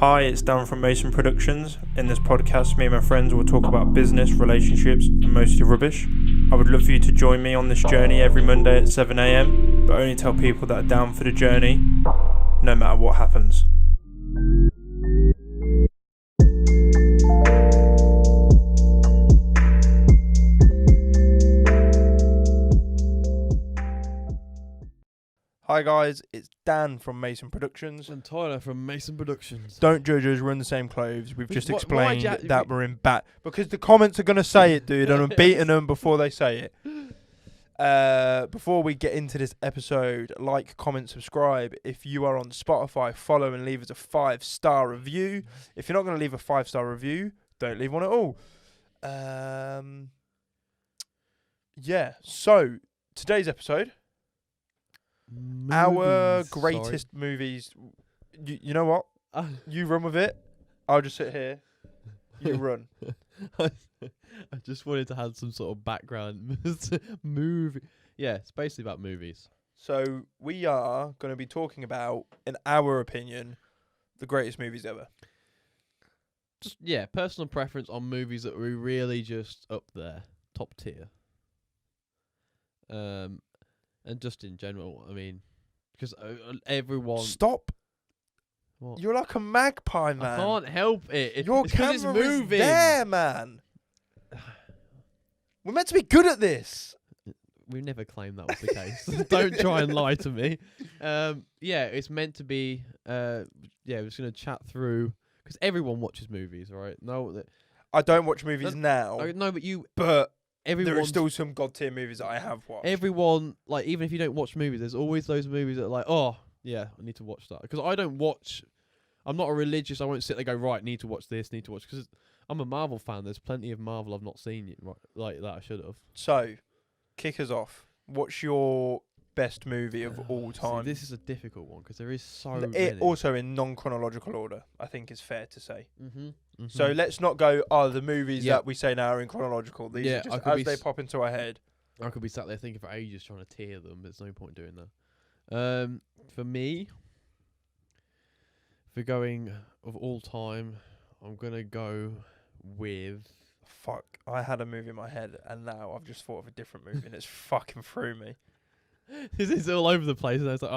Hi, it's Dan from Mason Productions. In this podcast, me and my friends will talk about business, relationships, and mostly rubbish. I would love for you to join me on this journey every Monday at 7 a.m, but only tell people that are down for the journey, no matter what happens. Hi guys, it's Dan from Mason Productions. And Tyler from Mason Productions. Don't judge us, we're in the same clothes. We've just explained why'd that we're in bat. Because the comments are going to say it, dude, and I'm beating them before they say it. Before we get into this episode, like, comment, subscribe. If you are on Spotify, follow and leave us a 5-star review. If you're not going to leave a 5-star review, don't leave one at all. Yeah, so today's episode... Our greatest movies. You know what? You run with it. I'll just sit here. You run. I just wanted to have some sort of background movie. Yeah, it's basically about movies. So we are going to be talking about, in our opinion, the greatest movies ever. Just personal preference on movies that were really just up there, top tier. And just in general, I mean, because everyone... Stop. What? You're like a magpie, man. I can't help it. Your camera is there, man. We're meant to be good at this. We never claimed that was the case. Don't try and lie to me. It's meant to be... we're just going to chat through... Because everyone watches movies, right? No, I don't watch movies now. No, but you... But... There are still some god tier movies that I have watched. Everyone, like, even if you don't watch movies, there's always those movies that are like, oh, yeah, I need to watch that. Because I don't watch, I'm not a religious, I won't sit there and go, right, need to watch this, need to watch, because I'm a Marvel fan. There's plenty of Marvel I've not seen yet, right, like that I should have. So, kick us off. What's your best movie of all time? See, this is a difficult one because there is so many. Also in non-chronological order, I think is fair to say. Mm-hmm. So let's not go, the movies that we say now are in chronological. These are just as they pop into our head. I could be sat there thinking for ages trying to tier them. There's no point doing that. For me, if we're going of all time, I'm going to go with... Fuck, I had a movie in my head and now I've just thought of a different movie and it's fucking through me. This is all over the place and I was like,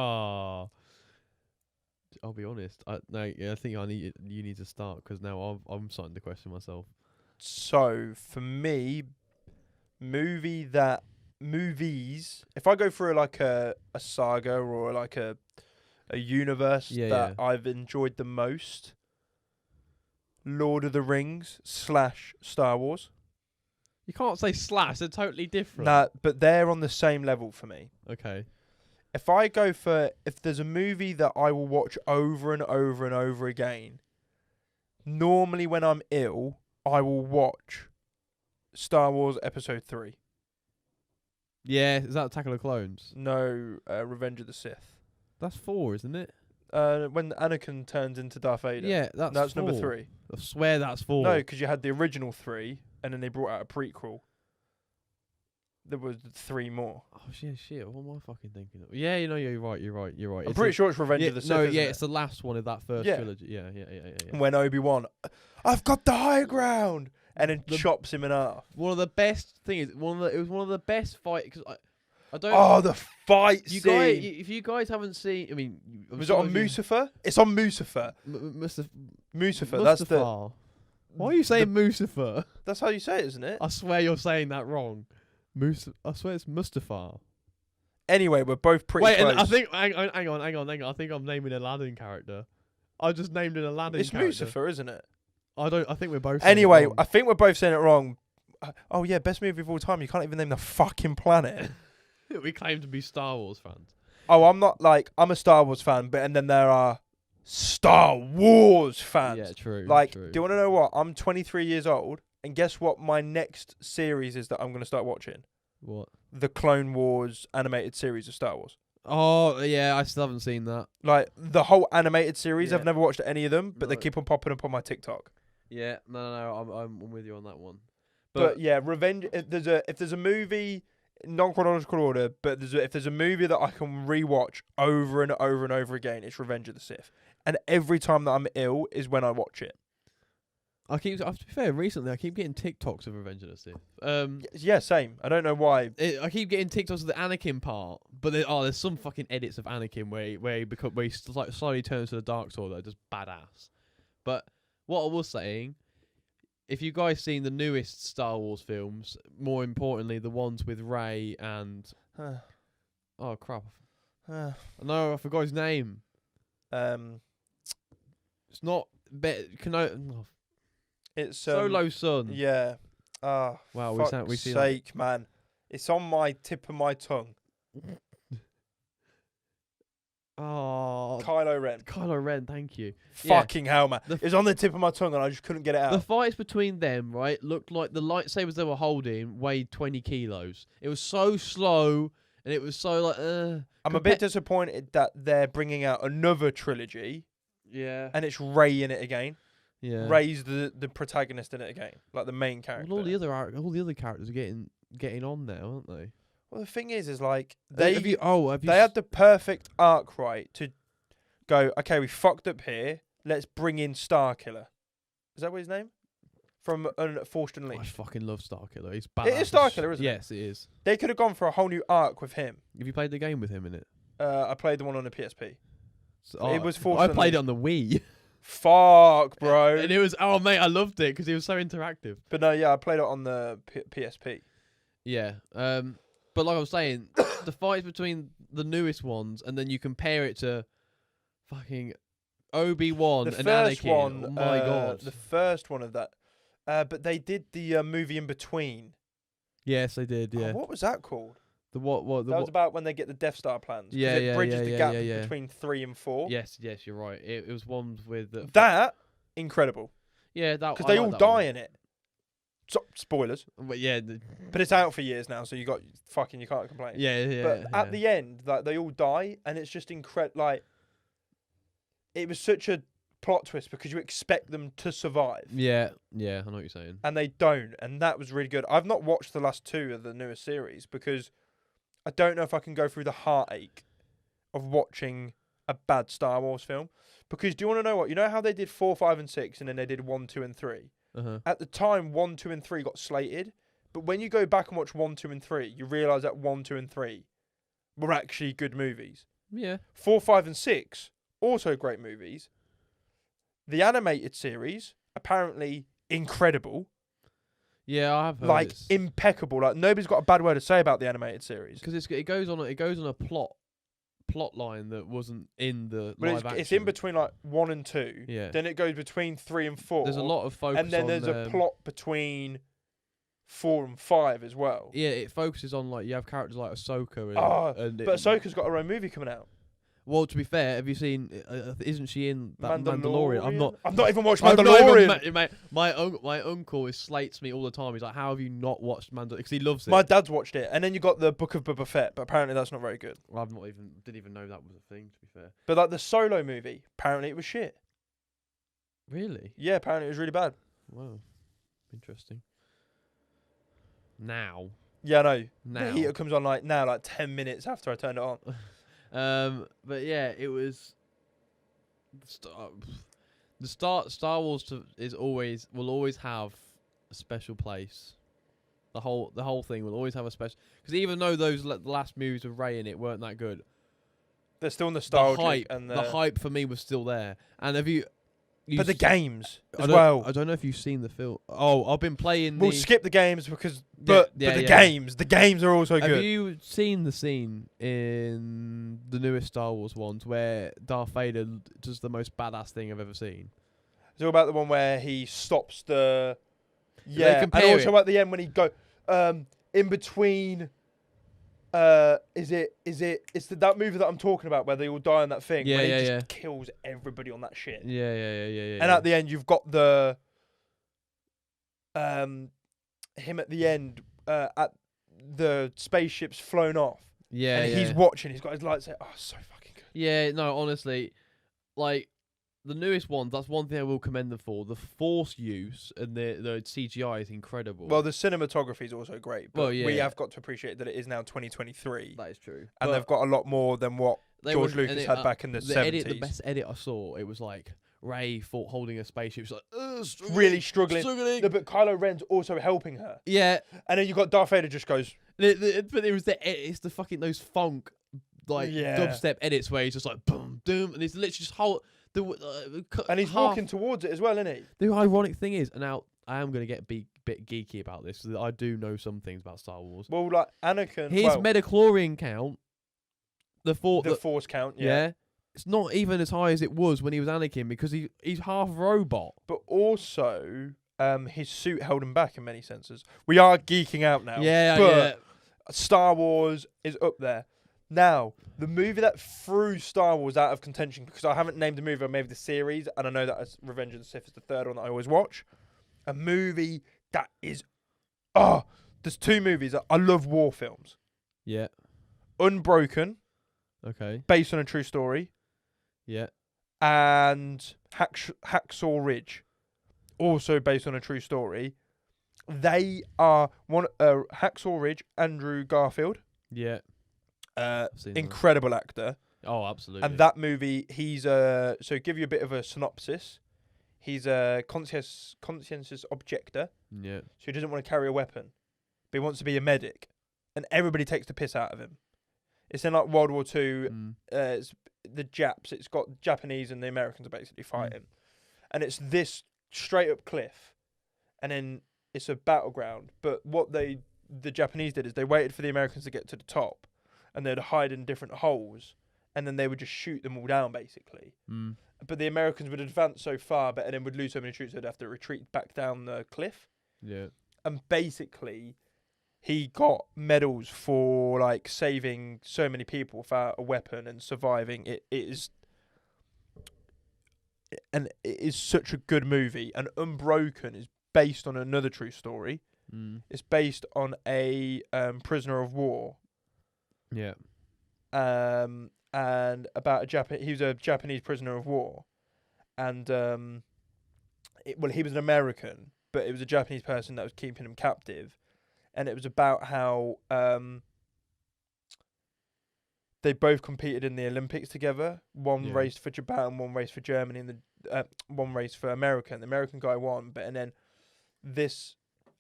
I'll be honest. I think you need to start because now I'm starting to question myself. So for me, movies. If I go through like a saga or like a universe I've enjoyed the most, Lord of the Rings / Star Wars. You can't say slash. They're totally different. Nah, but they're on the same level for me. Okay. If there's a movie that I will watch over and over and over again, normally when I'm ill, I will watch Star Wars Episode 3. Yeah, is that Attack of the Clones? No, Revenge of the Sith. That's 4, isn't it? When Anakin turns into Darth Vader. Yeah, that's 4. Number 3. I swear that's 4. No, because you had the original 3, and then they brought out a prequel. There was 3 more. Oh shit! What am I fucking thinking of? Yeah, you're right. I'm pretty sure it's Revenge of the Sith. No, isn't it? It's the last one of that first trilogy. Yeah. When Obi-Wan, I've got the high ground, and then chops him in half. One of the best things. It was one of the best fights because I don't. Oh, the fight scene! Guys, if you guys haven't seen, I mean, was it on Mustafa? It's on Mustafa. Mustafa. That's the. Why are you saying Mustafa? That's how you say it, isn't it? I swear you're saying that wrong. I swear it's Mustafa. Anyway, we're both pretty close. And I think hang on. I think I'm naming an Aladdin character. I just named an Aladdin character. It's Mustafa, isn't it? I think we're both anyway, saying it wrong. I think we're both saying it wrong. Oh yeah, best movie of all time. You can't even name the fucking planet. We claim to be Star Wars fans. Oh, I'm not I'm a Star Wars fan, and then there are Star Wars fans. Yeah, true. Do you want to know what? I'm 23 years old, and guess what my next series is that I'm going to start watching? What? The Clone Wars animated series of Star Wars. Oh, yeah, I still haven't seen that. Like, the whole animated series, I've never watched any of them, but they keep on popping up on my TikTok. Yeah, no, I'm with you on that one. But yeah, Revenge. If there's a movie, non-chronological order, but if there's a movie that I can rewatch over and over and over again, it's Revenge of the Sith. and every time that I'm ill is when I watch it. To be fair, recently I keep getting TikToks of Revenge of the Sith. Yeah, same. I don't know why. I keep getting TikToks of the Anakin part, but there's some fucking edits of Anakin where he slowly turns to the dark side that are just badass. But what I was saying, if you guys seen the newest Star Wars films, more importantly the ones with Rey and oh crap, no, I forgot his name. It's not It's Solo Son. Yeah. Wow, fuck's sake, man. It's on my tip of my tongue. Oh, Kylo Ren, thank you. Fucking hell, man. It was on the tip of my tongue and I just couldn't get it out. The fights between them, right, looked like the lightsabers they were holding weighed 20 kilos. It was so slow and it was so like, I'm a bit disappointed that they're bringing out another trilogy. Yeah. And it's Rey in it again. Yeah. Rey's the protagonist in it again, like the main character. Well, all the other characters are getting on now, aren't they? Well, the thing is like they had the perfect arc, right, to go, okay, we fucked up here. Let's bring in Starkiller. Is that what his name? From Force Unleashed. I fucking love Starkiller. He's badass. It is Starkiller, isn't it? Yes, it is. They could have gone for a whole new arc with him. Have you played the game with him in it? I played the one on the PSP. So, it was Force I played it on the Wii. Fuck, bro. And it was, oh mate, I loved it because he was so interactive. But no, yeah, I played it on the PSP. Yeah. But like I was saying, the fights between the newest ones, and then you compare it to fucking Obi-Wan and Anakin. Oh my god. The first one of that. But they did the movie in between. Yes, they did. Yeah. Oh, what was that called? The what? That was about when they get the Death Star plans. Yeah, it bridges the gap yeah. between 3 and 4. Yes, you're right. It was one with that incredible. Yeah, that because they all die in it. So, spoilers. But yeah, but it's out for years now, so you can't complain. Yeah. But at the end, like they all die, and it's just incredible. Like it was such a plot twist because you expect them to survive. Yeah, I know what you're saying. And they don't, and that was really good. I've not watched the last 2 of the newest series because I don't know if I can go through the heartache of watching a bad Star Wars film. Because do you want to know what? You know how they did 4, 5, and 6, and then they did 1, 2, and 3? Uh-huh. At the time, 1, 2, and 3 got slated. But when you go back and watch 1, 2, and 3, you realise that 1, 2, and 3 were actually good movies. Yeah. 4, 5, and 6, also great movies. The animated series, apparently incredible. Yeah, I have heard like impeccable. Like nobody's got a bad word to say about the animated series because it goes on a plot line that wasn't in the live action. It's in between like 1 and 2. Yeah. Then it goes between 3 and 4. There's a lot of focus, and then there's a plot between 4 and 5 as well. Yeah, it focuses on like you have characters like Ahsoka. But Ahsoka's got her own movie coming out. Well, to be fair, have you seen? Isn't she in that Mandalorian? I've not even watched Mandalorian. My uncle slates me all the time. He's like, "How have you not watched Mandalorian?" Because he loves it. My dad's watched it, and then you got the Book of Boba Fett, but apparently that's not very good. Well, didn't even know that was a thing. To be fair, but like the Solo movie, apparently it was shit. Really? Yeah, apparently it was really bad. Wow, interesting. Now. Yeah, I know. Now. The heater comes on like 10 minutes after I turned it on. But yeah, it was Star Wars will always have a special place. The whole thing will always have a special, because even though those last movies with Rey in it weren't that good, they're still nostalgic, the hype for me was still there. And have you but the games as well. I don't know if you've seen the film. Oh, I've been playing. We'll skip the games because, but the games are also good. Have you seen the scene in the newest Star Wars ones where Darth Vader does the most badass thing I've ever seen? It's all about the one where he stops the. Yeah, and also at the end when he go in between. It's that movie that I'm talking about where they all die on that thing. Yeah, when he just kills everybody on that shit. Yeah. And at the end, you've got the him at the end at the spaceship's flown off. Yeah, and he's watching. He's got his lightsaber. Oh, so fucking good. Yeah, no, honestly, like the newest ones, that's one thing I will commend them for. The Force use and the CGI is incredible. Well, the cinematography is also great. But we have got to appreciate that it is now 2023. That is true. And they've got a lot more than what George Lucas had back in the 70s. The best edit I saw, it was like Ray holding a spaceship. It's like really struggling. struggling. But Kylo Ren's also helping her. Yeah, And then you got Darth Vader just goes. but it was it's the fucking those funk dubstep edits where he's just like boom, doom, and it's literally just And he's walking towards it as well, isn't he? The ironic thing is, and now I am going to get a bit geeky about this, so that I do know some things about Star Wars. Well, like Anakin. His midichlorian count, the Force count, yeah. It's not even as high as it was when he was Anakin because he's half robot. But also, his suit held him back in many senses. We are geeking out now. But Star Wars is up there. Now, the movie that threw Star Wars out of contention, because I haven't named the movie, I made the series, and I know that Revenge of the Sith is the third one that I always watch. A movie that is... there's two movies. I love war films. Yeah. Unbroken. Okay. Based on a true story. Yeah. And Hacksaw Ridge. Also based on a true story. They are Hacksaw Ridge, Andrew Garfield. Yeah. Incredible actor. Oh, absolutely. And that movie, he's so give you a bit of a synopsis. He's a conscientious objector. Yeah. So he doesn't want to carry a weapon, but he wants to be a medic, and everybody takes the piss out of him. It's in like World War II. It's the Japs. It's got Japanese and the Americans are basically fighting, and it's this straight up cliff, and then it's a battleground. But what the Japanese did is they waited for the Americans to get to the top. And they'd hide in different holes, and then they would just shoot them all down, basically. But the Americans would advance so far, but then would lose so many troops, they'd have to retreat back down the cliff. Yeah. And basically, he got medals for like saving so many people without a weapon and surviving. It is such a good movie. And Unbroken is based on another true story. It's based on a prisoner of war. Yeah. And about he was a Japanese prisoner of war, and he was an American, but it was a Japanese person that was keeping him captive, and it was about how they both competed in the Olympics together. One raced for Japan, one raced for Germany, and one race for America. And the American guy won, and then this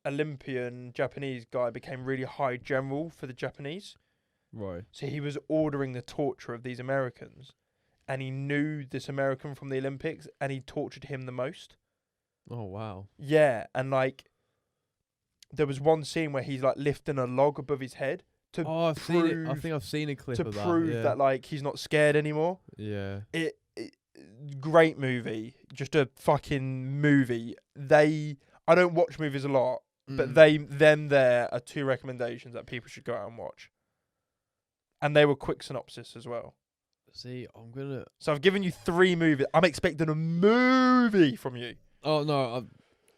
Olympian Japanese guy became really high general for the Japanese. Right. So he was ordering the torture of these Americans, and he knew this American from the Olympics, and he tortured him the most. Oh, wow. Yeah, and like there was one scene where he's like lifting a log above his head to I've seen it. I think I've seen a clip of that. To prove that like he's not scared anymore. Yeah. Great movie. Just a fucking movie. I don't watch movies a lot, but there are two recommendations that people should go out and watch. And they were quick synopsis as well. See, So I've given you 3 movies. I'm expecting a movie from you. Oh, no.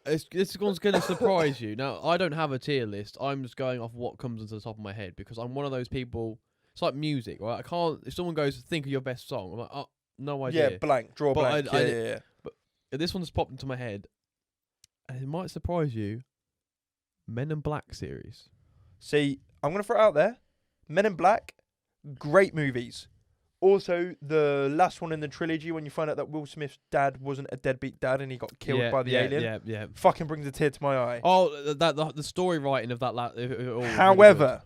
This one's going to surprise you. Now, I don't have a tier list. I'm just going off what comes into the top of my head because I'm one of those people. It's like music, right? I can't. If someone goes, think of your best song, I'm like, oh, no idea. Yeah, blank. Draw blank. Yeah. But this one's popped into my head, and it might surprise you. Men in Black series. See, I'm going to throw it out there. Men in Black. Great movies. Also, the last one in the trilogy, when you find out that Will Smith's dad wasn't a deadbeat dad and he got killed by the alien. Yeah. Fucking brings a tear to my eye. Oh, the story writing of that. However,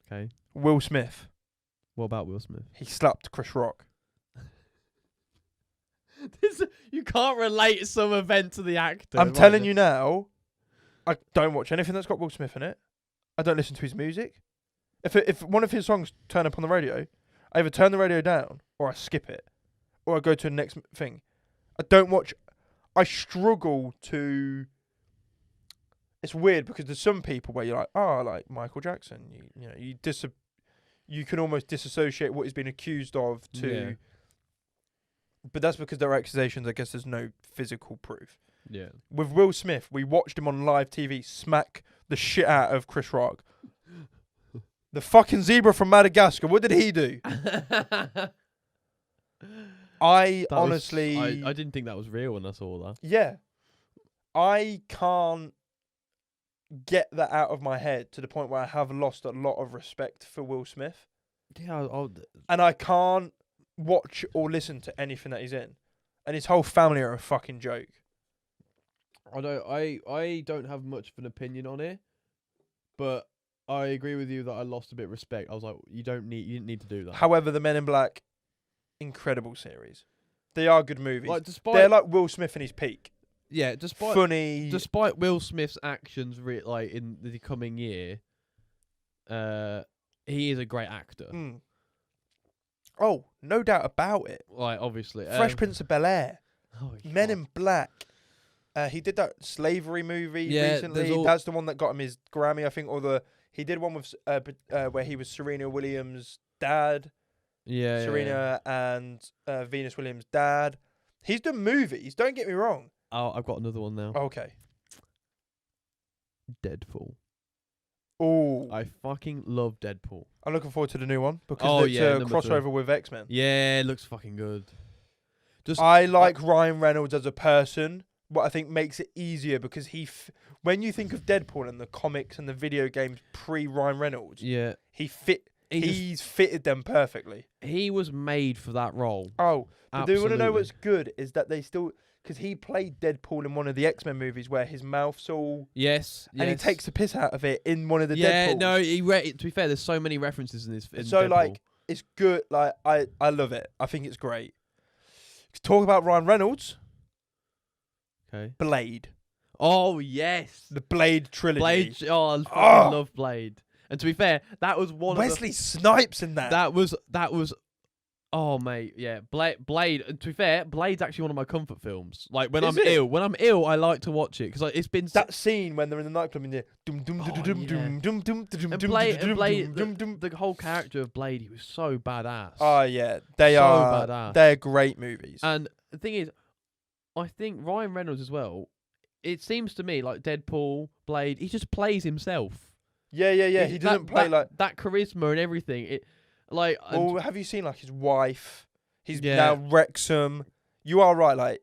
okay. Will Smith. What about Will Smith? He slapped Chris Rock. You can't relate some event to the actor. I'm telling you now, I don't watch anything that's got Will Smith in it. I don't listen to his music. If one of his songs turn up on the radio, I either turn the radio down or I skip it, or I go to the next thing. I don't watch. I struggle to. It's weird because there's some people where you're like, oh, like Michael Jackson. You can almost disassociate what he's been accused of to. Yeah. But that's because there are accusations. I guess there's no physical proof. Yeah. With Will Smith, we watched him on live TV smack the shit out of Chris Rock. The fucking zebra from Madagascar. What did he do? I didn't think that was real when I saw that. Yeah. I can't get that out of my head to the point where I have lost a lot of respect for Will Smith. Yeah, and I can't watch or listen to anything that he's in. And his whole family are a fucking joke. I don't have much of an opinion on it, but I agree with you that I lost a bit of respect. I was like, you didn't need to do that. However, the Men in Black, incredible series. They are good movies. Like They're like Will Smith in his peak. Yeah, Funny. Despite Will Smith's actions, like in the coming year, he is a great actor. Mm. Oh, no doubt about it. Like obviously, Fresh Prince of Bel-Air, oh, Men God. in Black. He did that slavery movie Yeah, recently. That's the one that got him his Grammy, I think. Or he did one with where he was Serena Williams' dad. Yeah, Serena and Venus Williams' dad. He's done movies. Don't get me wrong. Oh, I've got another one now. Okay. Deadpool. Oh, I fucking love Deadpool. I'm looking forward to the new one because it's a crossover with X-Men. Yeah, it looks fucking good. I like Ryan Reynolds as a person. What I think makes it easier because when you think of Deadpool and the comics and the video games pre-Ryan Reynolds, yeah, he's fitted them perfectly. He was made for that role. Oh, but do you want to know Absolutely. what's good is that they still, because he played Deadpool in one of the X-Men movies where his mouth's all Yes, and he takes the piss out of it in one of the Deadpools. no, to be fair, there's so many references in this. So Deadpool. like it's good. Like I love it. I think it's great. Talk about Ryan Reynolds. Okay. Blade. Oh yes, The Blade trilogy. Blade. Oh, I fucking love Blade. And to be fair, that was one Wesley Snipes in that. That was. Oh mate, yeah, Blade. And to be fair, Blade's actually one of my comfort films. Like when Is I'm it? ill, I like to watch it because it's been that scene when they're in the nightclub and they're dum dum dum dum dum dum dum dum and dum Blade, dum dum. the whole character of Blade, he was so badass. Oh yeah, they So are. badass. They're great movies. And the thing is, I think Ryan Reynolds as well. It seems to me like Deadpool, Blade, he just plays himself. Yeah. He doesn't play like that charisma and everything. It like. Well, have you seen like his wife? He's Yeah. now Wrexham. You are right. Like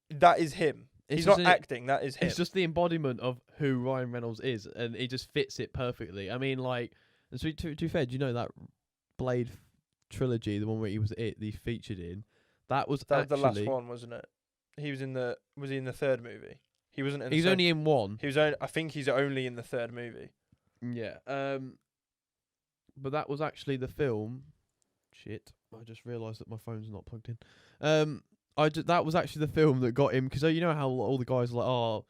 that is him. He's not acting. That is him. It's just the embodiment of who Ryan Reynolds is, and he just fits it perfectly. I mean, like, and so to be fair, do you know that Blade trilogy, the one where he featured in, that was the last one, wasn't it? He was in the. Was he in the third movie? He wasn't. He's only in one. He was only. I think he's only in the third movie. Yeah. But that was actually the film. Shit! I just realised that my phone's not plugged in. That was actually the film that got him because you know how all the guys are like, oh,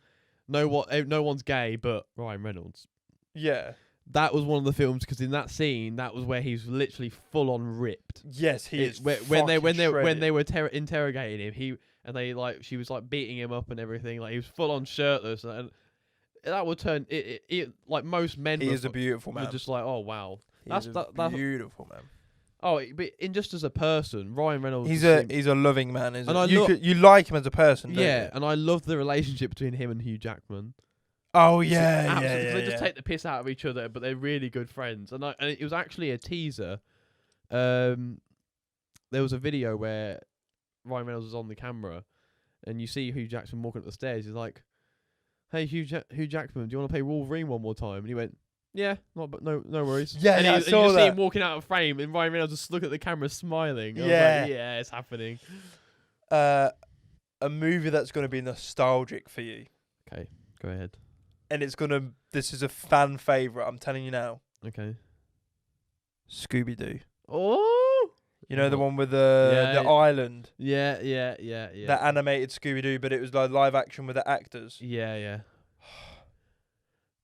no one's gay, but Ryan Reynolds. Yeah. That was one of the films because in that scene, that was where he's literally full on ripped. Yes, he is. When they were interrogating him, she was like beating him up and everything. Like he was full on shirtless, and that would turn it like most men. He is a beautiful man. Were just like, oh wow, That's beautiful man. Oh, but just as a person, Ryan Reynolds. He's a loving man, isn't and he? You like him as a person, don't yeah, you? and I love the relationship between him and Hugh Jackman. Oh yeah, yeah. They just take the piss out of each other, but they're really good friends. And it was actually a teaser. There was a video where Ryan Reynolds was on the camera, and you see Hugh Jackman walking up the stairs. He's like, "Hey, Hugh Jackman, do you want to play Wolverine one more time?" And he went, "Yeah, no worries." Yeah, and I you saw just that. see him walking out of frame, and Ryan Reynolds just look at the camera smiling. I was Yeah. like, yeah, it's happening. A movie that's going to be nostalgic for you, Okay, go ahead. and this is a fan favorite. I'm telling you now. Okay. Scooby Doo. Oh, You know the one with the island, Yeah. the animated Scooby Doo, but it was like live action with the actors. Yeah.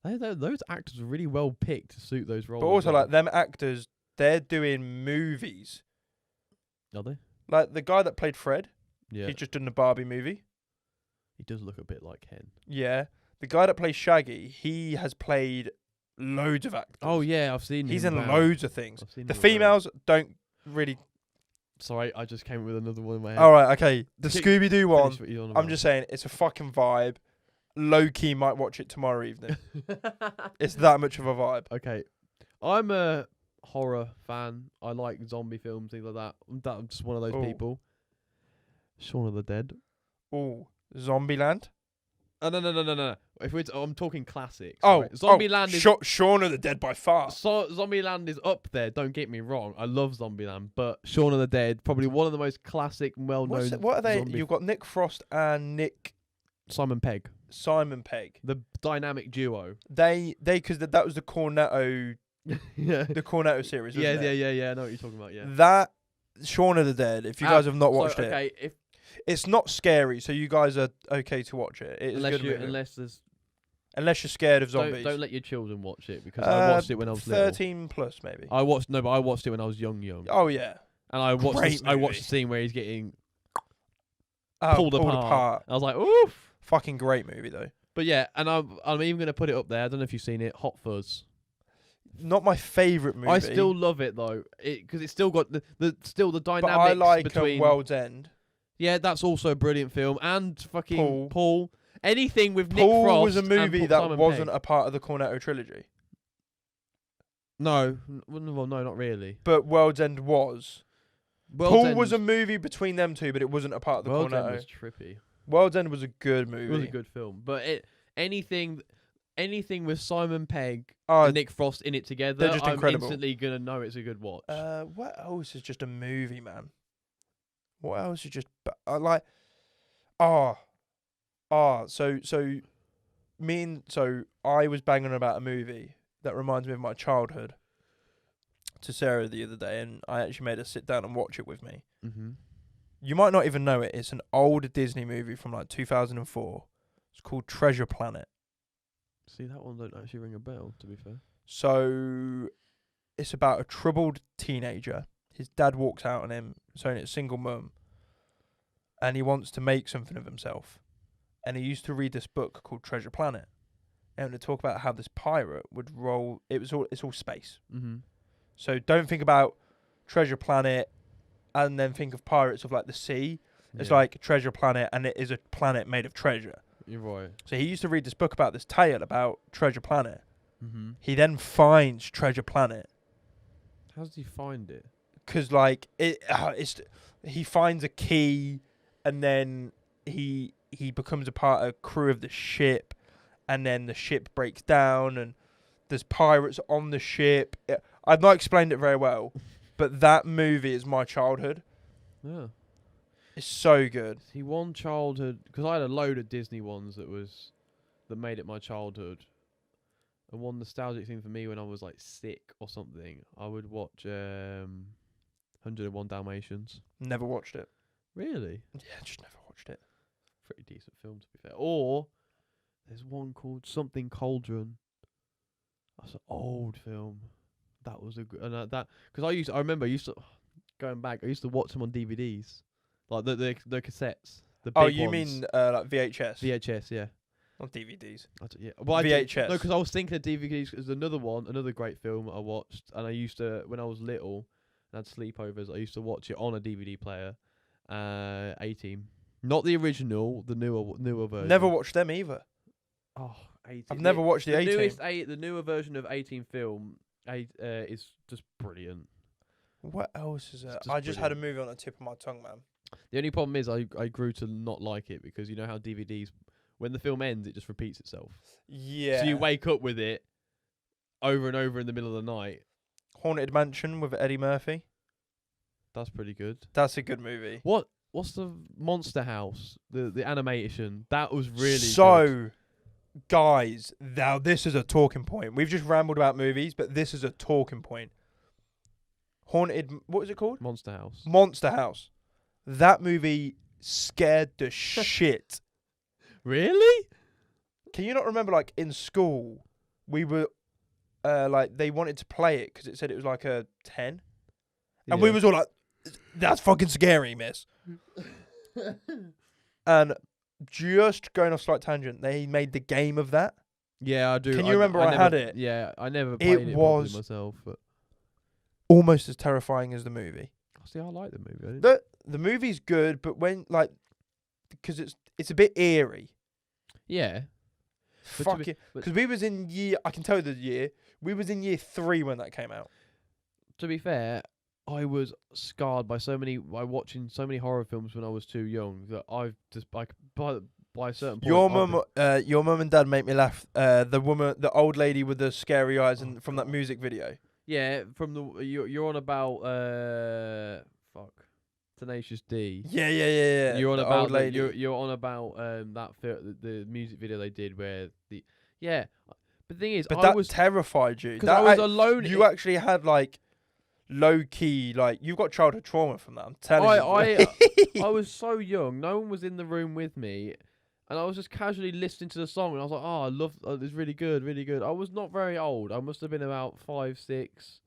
Those actors were really well picked to suit those roles. But also, like them actors, they're doing movies. Are they? Like the guy that played Fred, Yeah. he's just done the Barbie movie. He does look a bit like Ken. Yeah, the guy that plays Shaggy, he has played loads of actors. Oh yeah, I've seen. He's him in around. loads of things. I've seen The him around. females don't really. Sorry, I just came with another one in my head. All right, okay. The Keep- Scooby Doo one. Finish what you're on I'm about. just saying, it's a fucking vibe. Low key might watch it tomorrow evening. It's that much of a vibe. Okay, I'm a horror fan. I like zombie films, things like that. I'm just one of those Ooh. people. Shaun of the Dead. Ooh, Zombieland. No. If I'm talking classics. Oh, right? Zombieland is Shaun of the Dead by far. Zombieland is up there. Don't get me wrong. I love Zombieland, but Shaun of the Dead, probably one of the most classic, well-known. What are they? zombie You've got Nick Frost and Simon Pegg, Simon Pegg. the dynamic duo. They because that was the Cornetto Yeah. the Cornetto series. Wasn't it? Yeah. I know what you're talking about. Yeah. That Shaun of the Dead. If you guys have not watched it, okay, if it's not scary, so you guys are okay to watch it. It is a good movie. unless Unless you're scared of zombies. don't let your children watch it because I watched it when I was 13 plus maybe. little. I watched it when I was young. Oh yeah. And I watched Great I watched movie. the scene where he's getting Pulled apart. I was like, oof. Fucking great movie though. But yeah, and I'm even gonna put it up there. I don't know if you've seen it. Hot Fuzz. Not my favourite movie. I still love it though, because it's still got the dynamics but I like between. World's End. Yeah, that's also a brilliant film, and fucking Paul. Paul. Anything with Nick Paul Frost was a movie and that Simon wasn't Pegg. a part of the Cornetto trilogy, No, not really. but World's End was. World's Paul End, was a movie between them two, but it wasn't a part of the World's End Cornetto. was trippy. World's End was a good movie. It was a good film, but anything with Simon Pegg Oh, and Nick Frost in it together, they're just I'm incredible. instantly gonna know it's a good watch. What else is just a movie, man? What else is just so I was banging about a movie that reminds me of my childhood to Sarah the other day, and I actually made her sit down and watch it with me. Mm-hmm. You might not even know it. It's an old Disney movie from like 2004. It's called Treasure Planet. See, that one don't actually ring a bell, to be fair. So it's about a troubled teenager. His dad walks out on him, so it's a single mum, and he wants to make something of himself. And he used to read this book called Treasure Planet, and to talk about how this pirate would roll. It's all space. Mm-hmm. So don't think about Treasure Planet and then think of pirates of like the sea. It's like Treasure Planet, and it is a planet made of treasure. You're right. So he used to read this book about this tale about Treasure Planet. Mm-hmm. He then finds Treasure Planet. How does he find it? Because like he finds a key, and then he becomes a part of crew of the ship, and then the ship breaks down, and there's pirates on the ship. I've not explained it very well, but that movie is my childhood. Yeah. It's so good. See, one childhood, because I had a load of Disney ones that made it my childhood. And one nostalgic thing for me when I was like sick or something, I would watch 101 Dalmatians. Never watched it. Really? Yeah, just never watched it. Pretty decent film, to be fair. Or there's one called Something Cauldron. That's an old film. That was a good, and because I remember I used to going back. I used to watch them on DVDs, like the cassettes. The big You ones. mean like VHS? VHS? Yeah. Not DVDs. Yeah. Well, VHS. No, because I was thinking of DVDs. There's another great film I watched, and I used to when I was little and had sleepovers. I used to watch it on a DVD player. A-Team, not the original, the newer version. Never watched them either. Oh, A-Team. I've never watched the A-Team. The newer version of A-Team film is just brilliant. What else is there? It's just I just had a brilliant. movie on the tip of my tongue, man. The only problem is I grew to not like it because you know how DVDs, when the film ends, it just repeats itself. Yeah. So you wake up with it over and over in the middle of the night. Haunted Mansion with Eddie Murphy. That's pretty good. That's a good movie. What's the Monster House? The animation that was really good. So, guys, now this is a talking point. We've just rambled about movies, but this is a talking point. What was it called? Monster House. Monster House. That movie scared the shit. Really? Can you not remember, like, in school, we were, like, they wanted to play it because it said it was like a 10? And we was all like, that's fucking scary, miss. And just going off slight tangent, they made the game of that. Yeah, I do. Can you remember I had it? Yeah, I never played it was myself. But almost as terrifying as the movie. see, I like the movie. The movie's good, but when because it's a bit eerie. Yeah. Fucking because we was in I can tell you the year. We was in year 3 when that came out. To be fair, I was scarred by watching so many horror films when I was too young that I've just by by a certain point. Your mum and dad make me laugh. The old lady with the scary eyes, and from that music video. Yeah, from the you're on about Tenacious D. Yeah. You're on the about old lady. You're on about the music video they did where the But the thing is, But I that was terrified you. because That I was alone. You actually had like low key, like you've got childhood trauma from that. I'm telling you. I was so young. No one was in the room with me, and I was just casually listening to the song, and I was like, "Oh, I love. It's really good, really good." I was not very old. I must have been about 5, 6.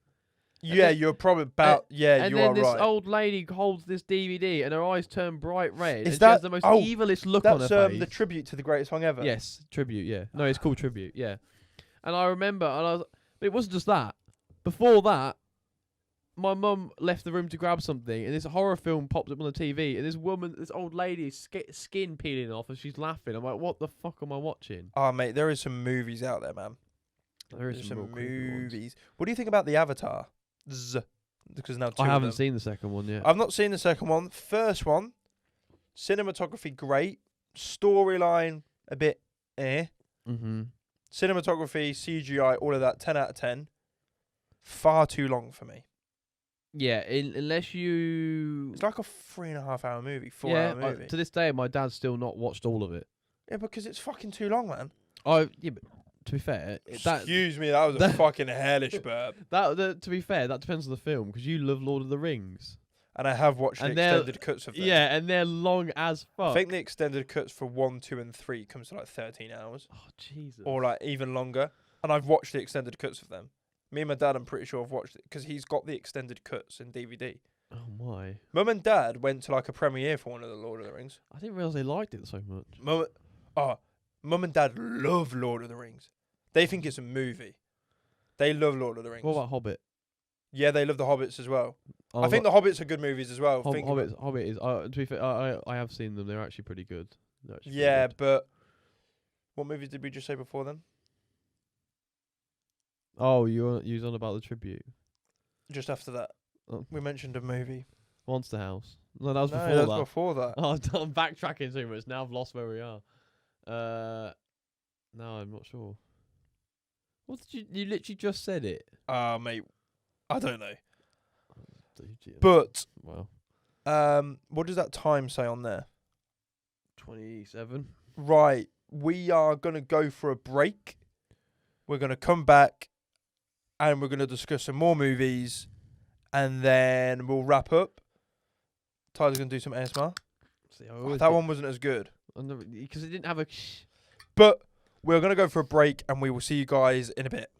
Yeah, you're probably about. Yeah, And you then are this right. old lady holds this DVD, and her eyes turn bright red, Is and she that- has the most oh, evilest look on her That's face. the tribute to the greatest song ever. Yes, tribute. Yeah, no, it's called tribute. Yeah, and I remember, and I was, but it wasn't just that. Before that, my mum left the room to grab something, and this horror film popped up on the TV, and this old lady, skin peeling off, and she's laughing. I'm like, what the fuck am I watching? Oh mate, there is some movies out there, man. There is There's some some real creepy ones. movies. What do you think about the Avatar? Because now two I of haven't them. seen the second one yet. I've not seen the second one. First one, cinematography great, storyline a bit Mm-hmm. cinematography, CGI, all of that 10 out of 10. Far too long for me. Yeah, unless you. It's like a 3.5 hour movie, 4 Yeah, hour movie. to this day, my dad's still not watched all of it. Yeah, because it's fucking too long, man. But to be fair, Excuse me, that was a fucking hellish burp. to be fair, that depends on the film because you love Lord of the Rings. And I have watched the And they're- extended cuts of them. Yeah, and they're long as fuck. I think the extended cuts for 1, 2, and 3 comes to like 13 hours. Oh Jesus! Or like even longer. And I've watched the extended cuts of them. Me and my dad, I'm pretty sure have watched it because he's got the extended cuts in DVD. Oh my! Mum and dad went to like a premiere for one of the Lord of the Rings. I didn't realize they liked it so much. Mum and dad love Lord of the Rings. They think it's a movie. They love Lord of the Rings. What about Hobbit? Yeah, they love the Hobbits as well. I think the Hobbits are good movies as well. Hobbit is. To be fair, I have seen them. They're actually pretty good. Yeah, but what movies did we just say before then? Oh, you was on about the tribute. Just after that, Oh. we mentioned a movie. Monster House. No, that was before that was that. before that. Oh, I'm backtracking too much. Now I've lost where we are. No, I'm not sure. What did you literally just said it? Mate, I don't know. But But what does that time say on there? 27. Right, we are gonna go for a break. We're gonna come back, and we're gonna discuss some more movies, and then we'll wrap up. Tyler's gonna do some ASMR. See, That one wasn't as good, because it didn't have a. but we're gonna go for a break, and we will see you guys in a bit.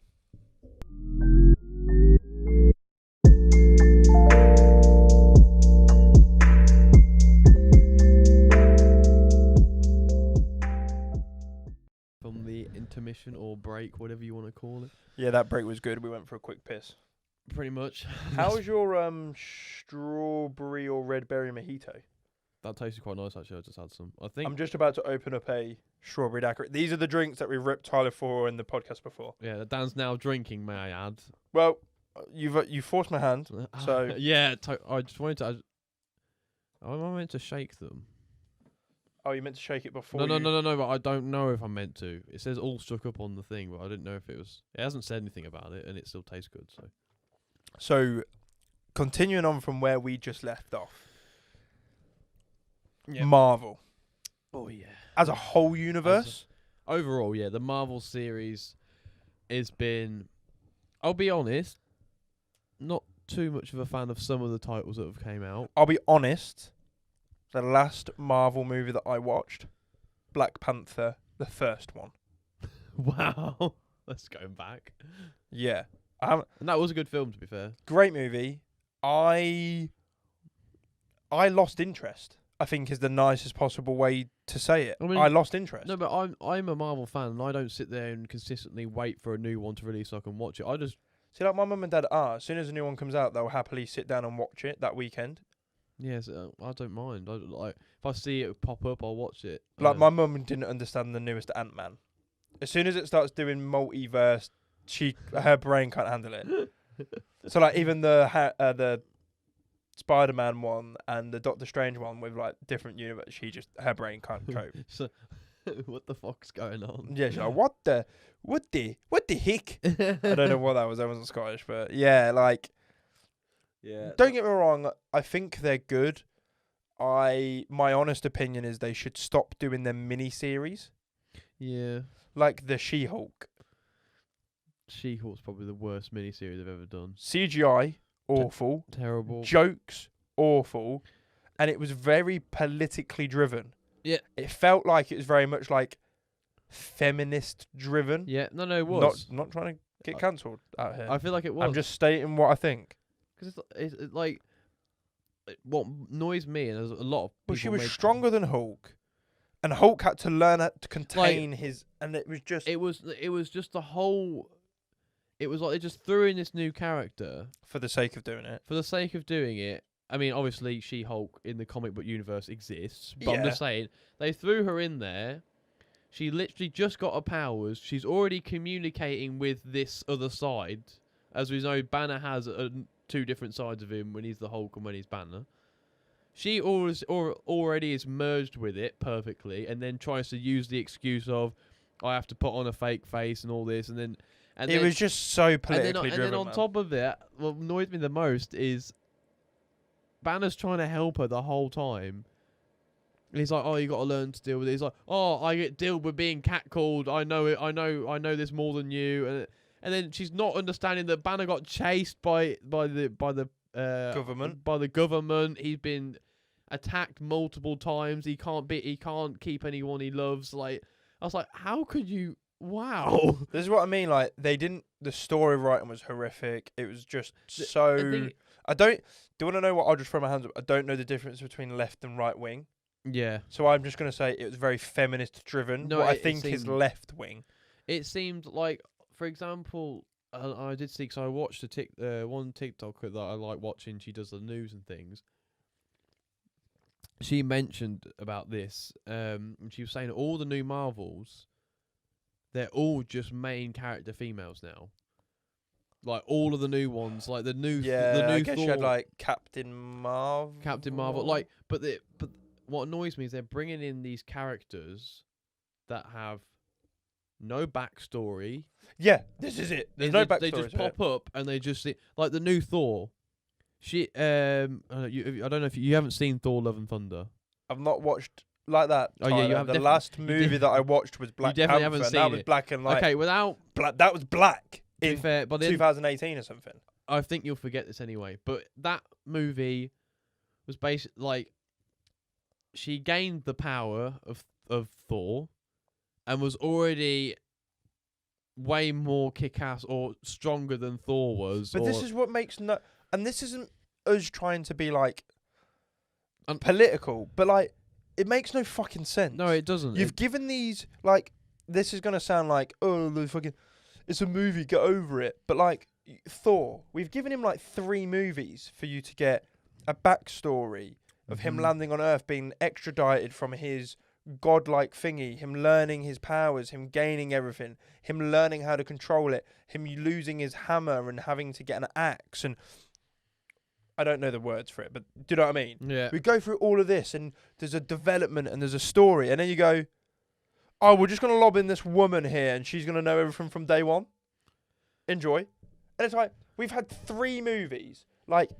From the intermission or break, whatever you want to call it. Yeah, that break was good. We went for a quick piss. Pretty much. How was your strawberry or red berry mojito? That tasted quite nice actually. I just had some. I think. I'm just about to open up a strawberry daiquiri. These are the drinks that we ripped Tyler for in the podcast before. Yeah, Dan's now drinking. May I add? Well, you forced my hand. So yeah, I just wanted to. Am I meant to shake them? Oh, you meant to shake it before? No. But I don't know if I'm meant to. It says all stuck up on the thing, but I didn't know if it was. It hasn't said anything about it, and it still tastes good. So, continuing on from where we just left off. Yeah. Marvel Oh yeah. as a whole universe. Overall, yeah, the Marvel series has been. I'll be honest, not too much of a fan of some of the titles that have came out. I'll be honest. The last Marvel movie that I watched, Black Panther, the first one. Wow, let's go back. Yeah, And that was a good film, to be fair. great movie. I lost interest. I think is the nicest possible way to say it. I mean, I lost interest. No, but I'm a Marvel fan, and I don't sit there and consistently wait for a new one to release so I can watch it. I just See, like my mum and dad are. As soon as a new one comes out, they'll happily sit down and watch it that weekend. yes, I don't mind. Like if I see it pop up, I'll watch it. Like my mum didn't understand the newest Ant-Man. As soon as it starts doing multiverse, her brain can't handle it. So like even the Spider-Man one and the Doctor Strange one with like different universe. Her brain can't cope. So, what the fuck's going on? Yeah, she's like, what the heck? I don't know what that was. That wasn't Scottish, but yeah, like, Yeah. don't get me wrong. I think they're good. My honest opinion is they should stop doing their mini series, Yeah. like the She-Hulk. She-Hulk's probably the worst miniseries I've ever done. CGI awful, Terrible. jokes awful, and it was very politically driven. Yeah. It felt like it was very much like feminist driven. Yeah. No, it was. Not trying to get cancelled out here. I feel like it was. I'm just stating what I think. Because it's like what annoys me, and there's a lot of people. But she was stronger than Hulk, and Hulk had to learn how to contain his. And it was just. It was just the whole. It was like they just threw in this new character for the sake of doing it. for the sake of doing it. I mean, obviously, She-Hulk in the comic book universe exists, but I'm Yeah. just saying they threw her in there. She literally just got her powers. She's already communicating with this other side. As we know, Banner has two different sides of him when he's the Hulk and when he's Banner. She already is merged with it perfectly, and then tries to use the excuse of, I have to put on a fake face and all this, and then It was just so politically driven. And then on man. top of that, what annoyed me the most is Banner's trying to help her the whole time. And he's like, "Oh, you got to learn to deal with it." He's like, "Oh, I get deal with being catcalled. I know it. I know this more than you." And then she's not understanding that Banner got chased by the Government. By the government. He's been attacked multiple times. He can't keep anyone he loves. Like, I was like, how could you? Wow. This is what I mean. Like, the story writing was horrific. It was just so. Do you want to know what? I'll just throw my hands up. I don't know the difference between left and right wing. Yeah. So I'm just going to say it was very feminist driven. No, what I it think is seemed- left wing. It seemed like, for example, I did see, because I watched one TikToker that I like watching. She does the news and things. She mentioned about this. And she was saying all the new Marvels, they're all just main character females now. Like all of the new ones, like the new I guess Thor, you had like Captain Marvel. Like, but what annoys me is they're bringing in these characters that have no backstory. Yeah, this is it. There's no backstory. They just to pop it. up and they just see, like the new Thor. I don't know if you haven't seen Thor: Love and Thunder. I've not watched like that. Oh yeah, you Tyler. have. The last movie that I watched was Black definitely Panther. haven't And seen that was it. black and white. Okay, without That was black to be in fair, but then 2018 or something. I think you'll forget this anyway. But that movie was basically like she gained the power of Thor, and was already way more kick-ass or stronger than Thor was. But this is what makes and this isn't us trying to be like political, but like it makes no fucking sense. no, it doesn't. You've given these like this is gonna sound like it's a movie, get over it. But like Thor, we've given him like 3 movies for you to get a backstory of him landing on Earth, being extradited from his godlike thingy, him learning his powers, him gaining everything, him learning how to control it, him losing his hammer and having to get an axe, and I don't know the words for it, but do you know what I mean? Yeah. We go through all of this, and there's a development and there's a story, and then you go, oh, we're just going to lob in this woman here, and she's going to know everything from day one. Enjoy. And it's like, we've had 3 movies. Like,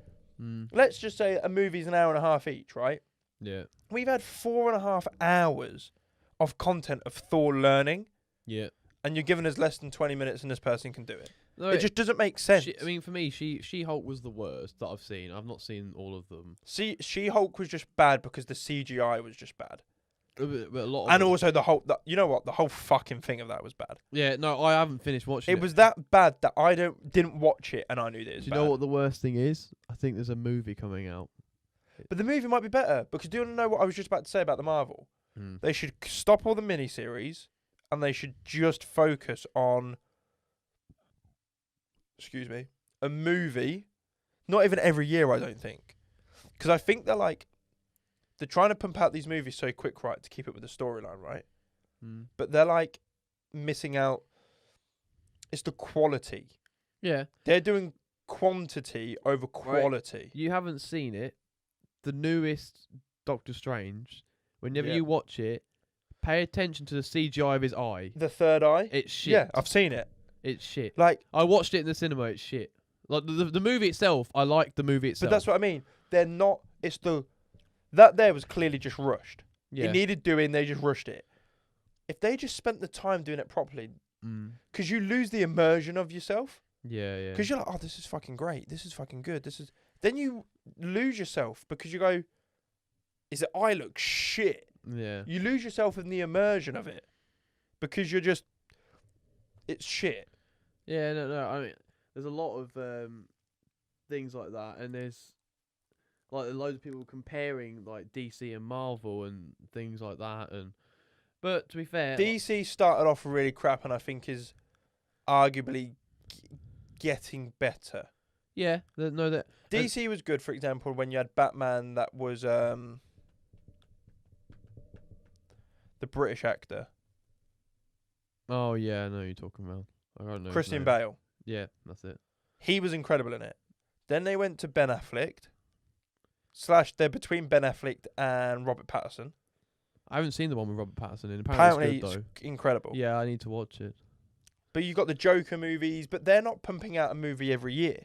let's just say a movie's an hour and a half each, right? Yeah. We've had 4.5 hours of content of Thor learning, Yeah. and you're giving us less than 20 minutes and this person can do it. No, It just doesn't make sense. I mean, for me, She-Hulk was the worst that I've seen. I've not seen all of them. She-Hulk was just bad because the CGI was just bad. But a lot of And them. also the whole fucking thing of that was bad. Yeah, no, I haven't finished watching it. It was that bad that I didn't watch it and I knew that it was Do you bad. know what the worst thing is? I think there's a movie coming out. But the movie might be better because do you want to know what I was just about to say about the Marvel? They should stop all the miniseries and they should just focus on, a movie. Not even every year, I don't think. Because I think they're trying to pump out these movies so quick, right, to keep it with the storyline, right? But they're like missing out. It's the quality. Yeah. They're doing quantity over quality. You haven't seen it. The newest Doctor Strange. Whenever Yeah. you watch it, pay attention to the CGI of his eye. The third eye. It's shit. Yeah, I've seen it. It's shit. Like, I watched it in the cinema. It's shit. Like the movie itself, I like the movie itself. but that's what I mean. They're not. It's that there was clearly just rushed. Yeah. It needed doing. They just rushed it. If they just spent the time doing it properly, because you lose the immersion of yourself. Yeah, yeah. Because you're like, oh, this is fucking great. This is fucking good. Then you lose yourself because you go, is it I look shit? Yeah. You lose yourself in the immersion of it because you're just, it's shit. Yeah, no. I mean, there's a lot of things like that, and there's like loads of people comparing like DC and Marvel and things like that. But to be fair, DC started off really crap, and I think is arguably getting better. yeah, that DC was good, for example, when you had Batman that was the British actor. Oh yeah, I know who you're talking about. I don't know. his Christian name. Bale. Yeah, that's it. He was incredible in it. Then they went to Ben Affleck. / they're between Ben Affleck and Robert Pattinson. I haven't seen the one with Robert Pattinson in. Apparently Apparently, it's good, though. incredible. Yeah, I need to watch it. But you got the Joker movies, but they're not pumping out a movie every year.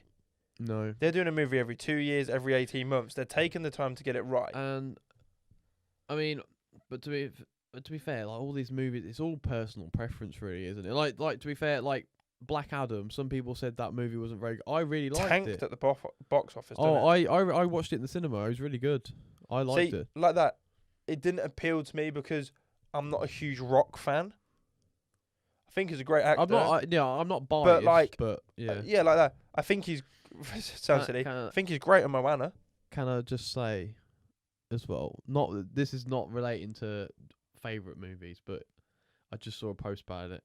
No. They're doing a movie every 2 years, every 18 months. They're taking the time to get it right. And I mean, but to be fair, like all these movies, it's all personal preference, really, isn't it? Like to be fair, like Black Adam, some people said that movie wasn't very good. I really liked Tanked it. at the box office. Oh, didn't it? I watched it in the cinema. It was really good. I liked See, it. like that, it didn't appeal to me because I'm not a huge rock fan. I think he's a great actor. I'm not biased, but yeah. yeah, like that. I think he's sounds silly. I think he's great on Moana. Can I just say, as well, this is not relating to favourite movies, but I just saw a post about it.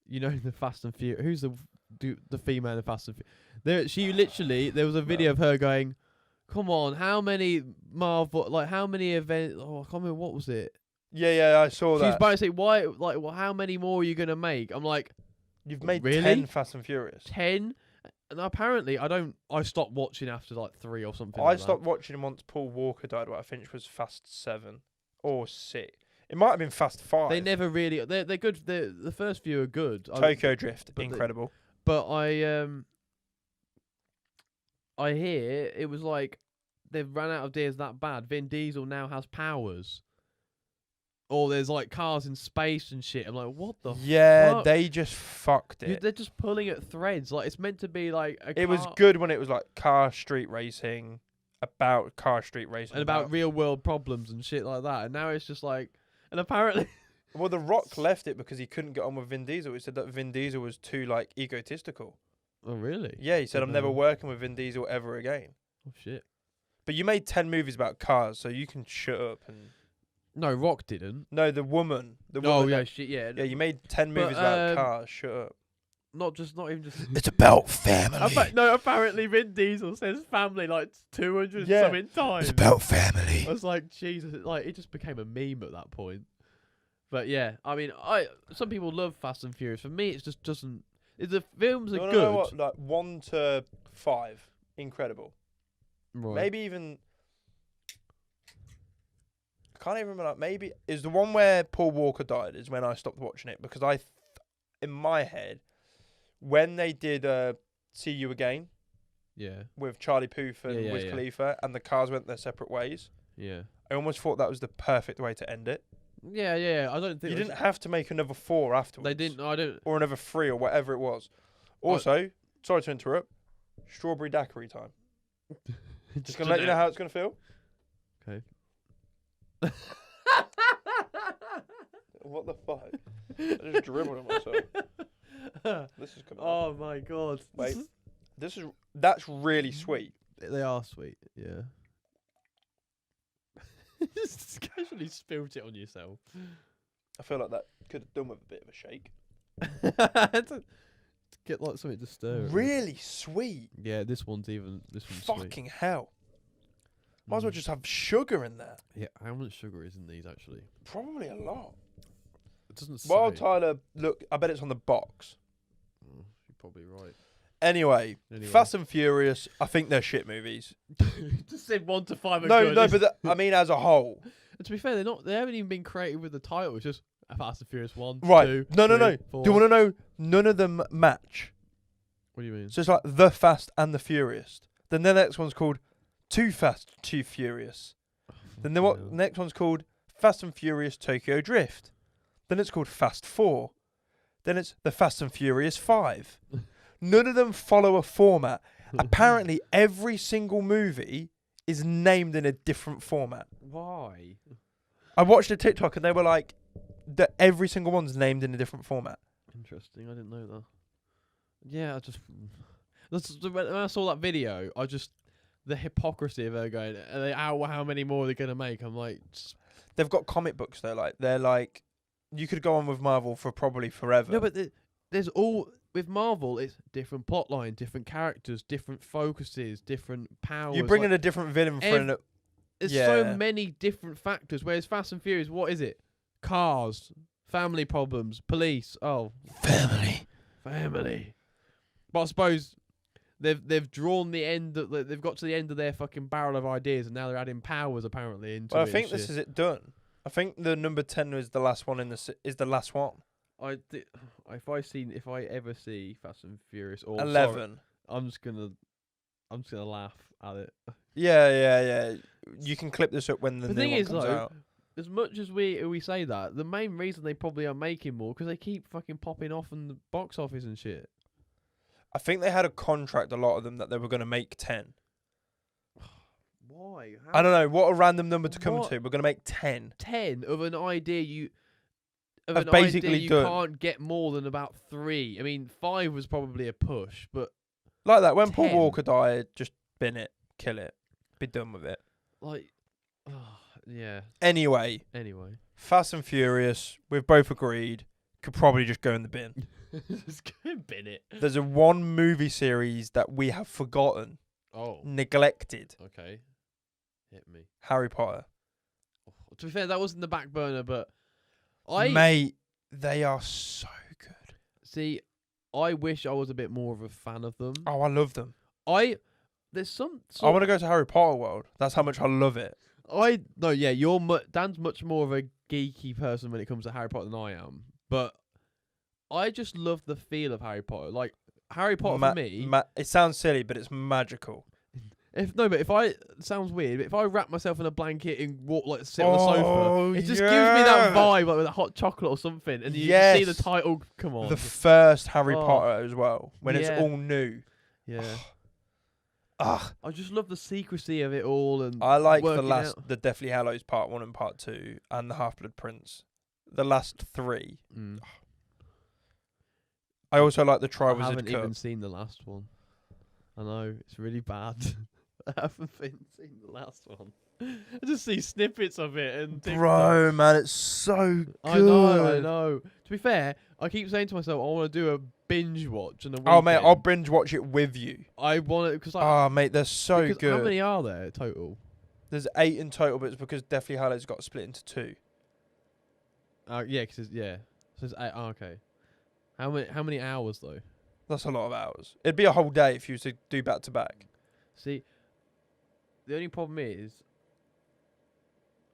You know, the Fast and Furious. Who's the female in the Fast and Furious? There was a video of her going, "Come on, how many Marvel, like how many events? Oh, I can't remember, what was it? Yeah, I saw She's that. about to say, why? Like, well, how many more are you gonna make? I'm like, You've made really? 10 Fast and Furious. 10. And apparently, I stopped watching after like 3 or something. I stopped watching once Paul Walker died. What I think was Fast 7 or 6. It might have been Fast 5. They never really. They're good. The first few are good. Tokyo Drift, but incredible. But I hear it was like they've run out of ideas that bad. Vin Diesel now has powers. Or there's like cars in space and shit. I'm like, what the fuck? They just fucked it. They're just pulling at threads. Like, it's meant to be like It was good when it was like car street racing, about car street racing. and about real world problems and shit like that. And now it's just like, and apparently, Well, The Rock left it because he couldn't get on with Vin Diesel. He said that Vin Diesel was too like egotistical. oh really? Yeah, he said, I'm never know. working with Vin Diesel ever again. Oh shit. But you made 10 movies about cars, so you can shut up. And No, Rock didn't. no, the woman. Oh yeah, that- shit, yeah. Yeah, you made 10 But, movies about cars. Shut up. Not even just. It's about family. No, apparently Vin Diesel says family like 200 Yeah. something times. It's about family. I was like, Jesus, like it just became a meme at that point. But yeah, I mean, some people love Fast and Furious. For me, it just doesn't. The films are You wanna good. know what? Like 1 to 5, incredible. Right. Maybe even. I can't even remember. Like, maybe is the one where Paul Walker died is when I stopped watching it because in my head, when they did See You Again Yeah. with Charlie Puth and Yeah, Wiz yeah. Khalifa and the cars went their separate ways, Yeah. I almost thought that was the perfect way to end it. Yeah. I don't think You didn't have to make another 4 afterwards. They didn't. I don't. Or another 3 or whatever it was. Also, sorry to interrupt. Strawberry daiquiri time. Just gonna let you know how it's gonna feel. Okay. What the fuck? I just dribbled on myself. This is coming. Oh my god. Wait. That's really sweet. They are sweet. Yeah. Just casually spilled it on yourself. I feel like that could have done with a bit of a shake. To get like something to stir. it. Really sweet. Yeah, this one's sweet. Fucking hell. Might as well just have sugar in there. Yeah, how much sugar is in these actually? Probably a lot. It doesn't say. While Tyler, look, I bet it's on the box. You're probably right. Anyway, Anyway. Fast and Furious, I think they're shit movies. Just said 1 to 5 are No, good. no, but I mean as a whole. And to be fair, they haven't even been creative with the title. It's just Fast and Furious 1, Right. 2, No, 3, 4. Do you want to know? None of them match. What do you mean? So it's like The Fast and the Furious. Then the next one's called Too Fast, Too Furious. Then the next one's called Fast and Furious Tokyo Drift. Then it's called Fast 4. Then it's The Fast and Furious 5. None of them follow a format. Apparently, every single movie is named in a different format. Why? I watched a TikTok and they were like, that every single one's named in a different format. Interesting. I didn't know that. Yeah, when I saw that video, the hypocrisy of her going, how many more are they going to make? I'm like... They've got comic books though, they're like, you could go on with Marvel for probably forever. No, but there's all... With Marvel, it's different plotline, different characters, different focuses, different powers. You bring in a different villain for There's so many different factors. Whereas Fast and Furious, what is it? Cars, family problems, police. Oh, family. But I suppose they've drawn the end. They've got to the end of their fucking barrel of ideas, and now they're adding powers apparently into. Well, it I think this is it done. I think the number 10 is the last one is the last one. If I ever see Fast and Furious or 11. Sorry, I'm just gonna laugh at it. Yeah. You can clip this up when the new thing one is, comes though, out. as much as we say that, the main reason they probably are making more because they keep fucking popping off in the box office and shit. I think they had a contract, a lot of them, that they were going to make 10. Why? I don't know. What a random number to come to. We're going to make 10. 10 of an idea you done. can't get more than about 3. I mean, 5 was probably a push, but Like that. When 10. Paul Walker died, just bin it. Kill it. Be done with it. like, yeah. Anyway. Fast and Furious, we've both agreed, could probably just go in the bin. Just go and bin it. There's a one movie series that we have forgotten, neglected. Okay. Hit me. Harry Potter. To be fair, that was in the back burner, but Mate, they are so good. See, I wish I was a bit more of a fan of them. Oh, I love them. There's some... I want to go to Harry Potter World. That's how much I love it. Dan's much more of a geeky person when it comes to Harry Potter than I am. But I just love the feel of Harry Potter. Like, Harry Potter for me... it sounds silly, but it's magical. Sounds weird, but if I wrap myself in a blanket and sit on the sofa, it just gives me that vibe, like with a hot chocolate or something, and you see the title come on. The first Harry Potter as well, when it's all new. Yeah. I just love the secrecy of it all, and I like the Deathly Hallows Part 1 and Part 2, and the Half-Blood Prince. The last 3. I also like the Triwizard Cup. I haven't even seen the last one. I know, it's really bad. I haven't seen the last one. I just see snippets of it and bro, man, it's so good. I know. To be fair, I keep saying to myself, I want to do a binge watch on the weekend. Oh, mate, I'll binge watch it with you. I want it because mate, they're so good. How many are there total? There's 8 in total, but it's because Deathly Hallows got split into 2. Yeah, because So it's 8. Oh, okay. How many hours though? That's a lot of hours. It'd be a whole day if you was to do back to back. See, the only problem is,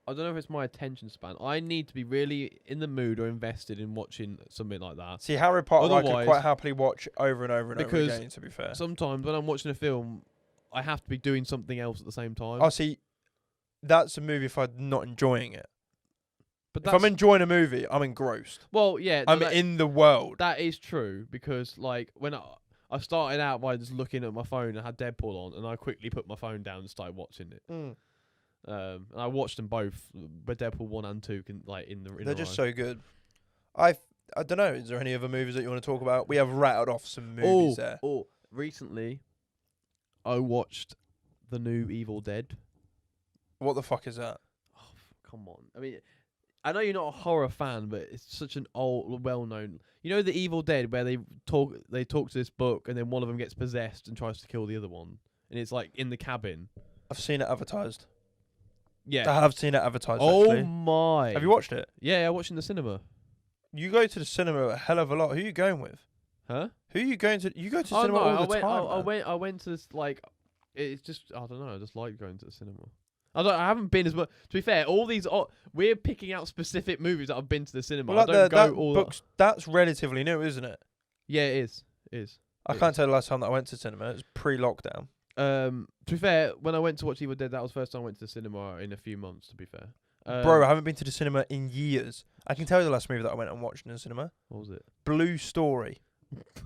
I don't know if it's my attention span. I need to be really in the mood or invested in watching something like that. See, Harry Potter, I could quite happily watch over and over and over again, to be fair. Sometimes when I'm watching a film, I have to be doing something else at the same time. Oh, see, that's a movie if I'm not enjoying it. But if I'm enjoying a movie, I'm engrossed. Well, yeah. I'm in the world. That is true, because like when I started out by just looking at my phone and had Deadpool on, and I quickly put my phone down and started watching it. And I watched them both, but Deadpool 1 and 2 They're just so good. I don't know. Is there any other movies that you want to talk about? We have rattled off some movies there. Recently, I watched the new Evil Dead. What the fuck is that? Oh, come on. I mean, I know you're not a horror fan, but it's such an old, well-known... You know the Evil Dead, where they talk to this book, and then one of them gets possessed and tries to kill the other one, and it's like in the cabin. I've seen it advertised. Yeah, I have seen it advertised. Actually. Oh my! Have you watched it? Yeah, I watched in the cinema. You go to the cinema a hell of a lot. Who are you going with? Huh? Who are you going to? You go to Oh cinema no, all the time. man. I went to this, like, it's just, I don't know. I just like going to the cinema. I haven't been as much. To be fair, all these we're picking out specific movies that I've been to the cinema. Well, I don't go all. That's relatively new, isn't it? Yeah, it is. It is. I can't tell the last time that I went to cinema. It was pre-lockdown. To be fair, when I went to watch Evil Dead, that was the first time I went to the cinema in a few months. To be fair, Bro, I haven't been to the cinema in years. I can tell you the last movie that I went and watched in the cinema. What was it? Blue Story. It's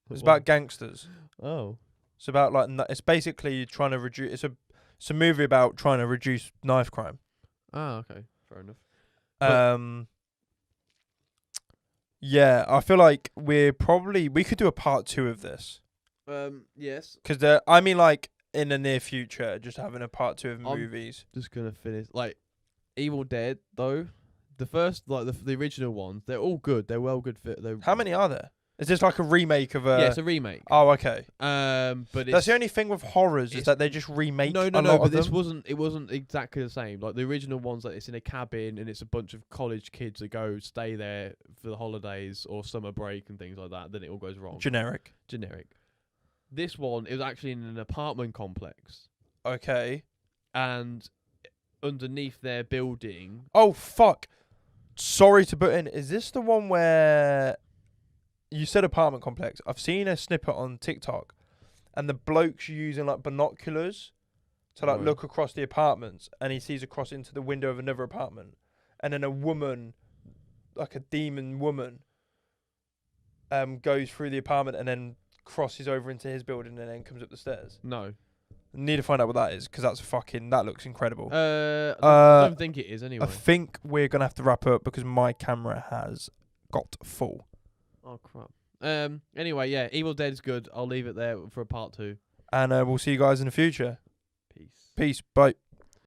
What? about gangsters. Oh. It's about it's basically trying to reduce. It's a movie about trying to reduce knife crime. Ah, okay, fair enough. Yeah, I feel like we could do a part 2 of this. Yes. Because I mean, like in the near future, just having a part 2 of movies. Just gonna finish like Evil Dead though. The first, like the original ones, they're all good. They're well good fit. How many are there? Is this like a remake of a? Yeah, it's a remake. Oh, okay. But that's the only thing with horrors is that they just remake. No. a lot But of this them. wasn't. It wasn't exactly the same. Like the original ones, like it's in a cabin and it's a bunch of college kids that go stay there for the holidays or summer break and things like that. Then it all goes wrong. Generic. This one, it was actually in an apartment complex, Okay. and underneath their building. Oh fuck! Sorry to put in. Is this the one where you said apartment complex? I've seen a snippet on TikTok, and the bloke's using like binoculars to like look across the apartments, and he sees across into the window of another apartment, and then a woman, like a demon woman, goes through the apartment and then crosses over into his building and then comes up the stairs. No. Need to find out what that is because that looks incredible. I don't think it is anyway. I think we're gonna have to wrap up because my camera has got full. Oh crap. Anyway, yeah, Evil Dead is good. I'll leave it there for a part 2. And we'll see you guys in the future. Peace. Peace. Bye.